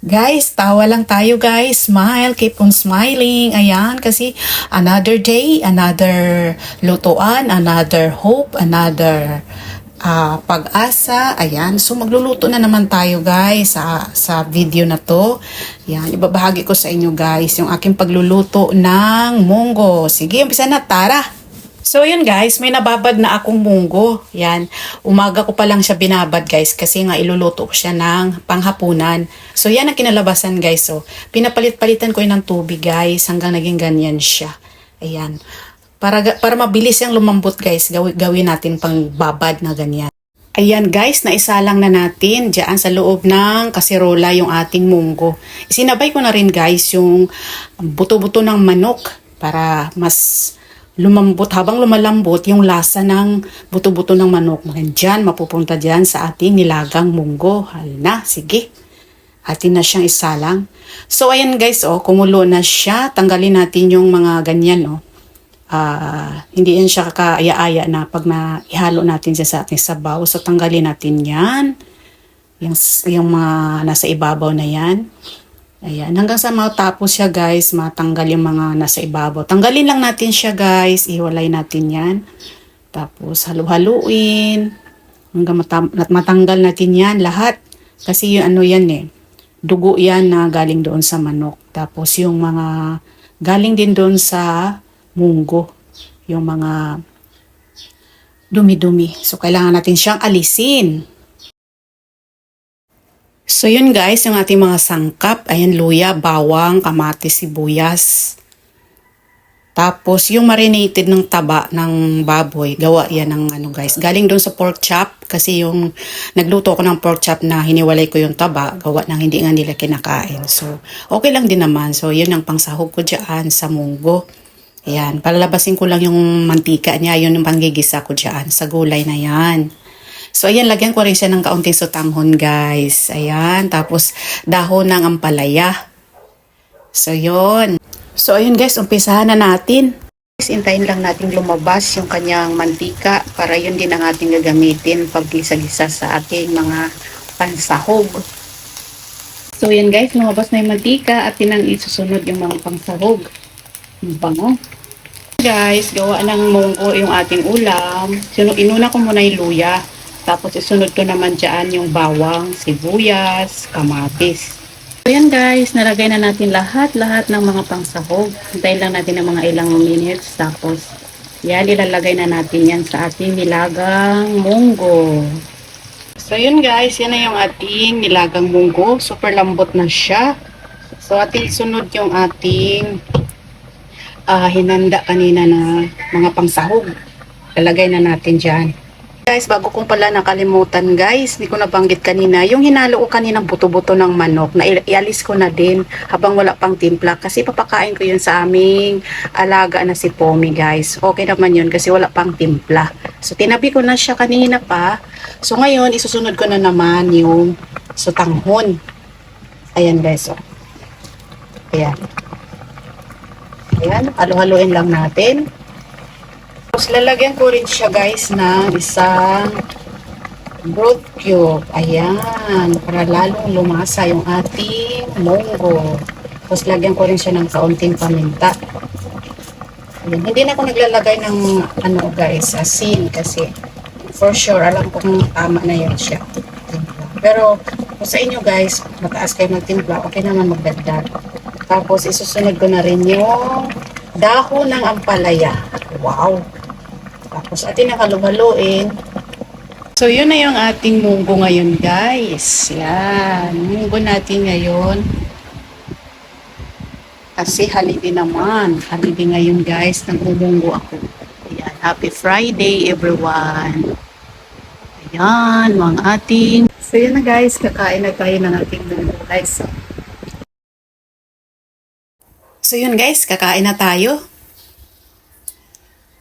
Guys, tawa lang tayo guys. Smile, keep on smiling. Ayan, kasi another day, another lutuan, another hope, another pag-asa. Ayan, so magluluto na naman tayo guys sa video na to. Ayan, ibabahagi ko sa inyo guys yung aking pagluluto ng munggo. Sige, umpisa na, tara! So yun guys, may nababad na akong munggo. Yan, umaga ko pa lang siya binabad guys kasi nga iluluto ko siya ng panghapunan. So yan ang kinalabasan guys. So pinapalit-palitan ko yun ng tubig guys hanggang naging ganyan siya. Ayan. Para mabilis yung lumambot guys, gawin natin pang babad na ganyan. Ayan guys, naisalang na natin dyan sa loob ng kaserola yung ating munggo. Isinabay ko na rin guys yung buto-buto ng manok para mas lumambot, habang lumalambot yung lasa ng buto-buto ng manok. Diyan, mapupunta dyan sa ating nilagang munggo. Hala, sige. Atin na siyang isalang. So, ayan guys, kumulo na siya. Tanggalin natin yung mga ganyan, hindi yan siya kaaya-aya na pag ihalo natin siya sa ating sabaw. So, tanggalin natin yan. Yung mga nasa ibabaw na yan. Ayan, hanggang sa matapos siya guys, matanggal yung mga nasa ibabaw. Tanggalin lang natin siya guys, iwalay natin yan. Tapos halu-haluin, hanggang matanggal natin yan lahat. Kasi yung ano yan dugo yan na galing doon sa manok. Tapos yung mga galing din doon sa munggo, yung mga dumi-dumi. So kailangan natin siyang alisin. So yun guys, yung ating mga sangkap, ayan luya, bawang, kamatis, sibuyas. Tapos yung marinated ng taba ng baboy, gawa yan ng guys. Galing doon sa pork chop kasi yung nagluto ko ng pork chop na hiniwalay ko yung taba, gawa ng hindi nga nila kinakain. So okay lang din naman. So yun ang pangsahog ko dyan sa munggo. Ayan, palalabasin ko lang yung mantika niya, yun yung panggigisa ko dyan sa gulay na yan. So, ayan, lagyan ko rin siya ng kaunting sotanghon, guys. Ayan, tapos dahon ng ampalaya. So, yun. So, ayun guys, umpisahan na natin. Hintayin lang natin lumabas yung kanyang mantika para yun din ang ating gagamitin pag gisa-gisa sa ating mga pansahog. So, yun guys, lumabas na yung mantika at yun ang isusunod yung mga pansahog. Yung bango. Guys, gawa ng munggo yung ating ulam. Inuna ko muna yung luya. Tapos isunod ko naman dyan yung bawang, sibuyas, kamatis. So yan guys, nalagay na natin lahat ng mga pangsahog. Hintayin lang natin ng mga ilang minutes. Tapos yan, ilalagay na natin yan sa ating nilagang munggo. So yun guys, yan na yung ating nilagang munggo. Super lambot na siya. So ating sunod yung ating hinanda kanina na mga pangsahog. Lalagay na natin dyan. Guys, bago kong pala nakalimutan guys, hindi ko nabanggit kanina, yung hinalo ko kaninang buto-buto ng manok, na ialis ko na din habang wala pang timpla kasi papakain ko yun sa aming alaga na si Pomi guys. Okay naman yun kasi wala pang timpla. So tinabi ko na siya kanina pa. So ngayon, isusunod ko na naman yung sotanghon. Ayan guys, Ayan. Ayan, halo-haloin lang natin. Tapos lalagyan ko rin siya guys ng isang broth cube. Ayan, para lalong lumasa yung ating munggo. Tapos lagyan ko rin siya ng kaunting paminta. Ayan. Hindi na ako naglalagay ng guys, asin kasi for sure alam ko kung tama na yun siya. Pero kung sa inyo guys, mataas kayo magtimpla, okay naman magdagdag. Tapos isusunod ko na rin yung dahon ng ampalaya. Wow! Tapos atin nakaluhaluin. So yun na yung ating munggo ngayon guys. Yan. Munggo natin ngayon. Kasi holiday naman. Holiday ngayon guys. Nag-munggo ako. Ayan. Happy Friday everyone. Ayan. Mga ating. So yun na guys. Kakain na tayo ng ating munggo guys. So yun guys. Kakain na tayo.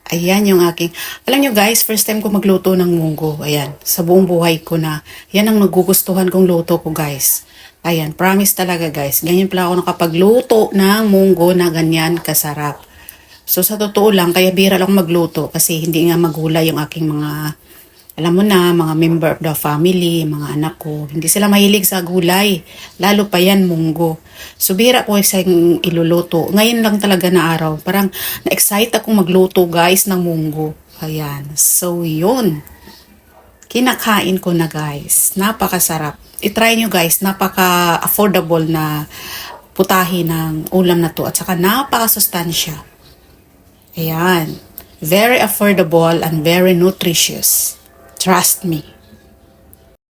Ayan yung aking, alam nyo guys, first time ko magluto ng munggo. Ayan, sa buong buhay ko na. Yan ang nagugustuhan kong luto ko guys. Ayan, promise talaga guys. Ganyan pala ako nakapagluto ng munggo na ganyan kasarap. So sa totoo lang, kaya bira lang magluto kasi hindi nga magulay yung aking mga Alam mo na, mga member of the family, mga anak ko, hindi sila mahilig sa gulay. Lalo pa yan, munggo. Subira ko sa iluluto. Ngayon lang talaga na araw. Parang na-excite akong magluto guys ng munggo. Ayan. So, yun. Kinakain ko na guys. Napakasarap. I-try nyo guys. Napaka-affordable na putahe ng ulam na to. At saka napaka-sustansya. Ayan. Very affordable and very nutritious. Trust me.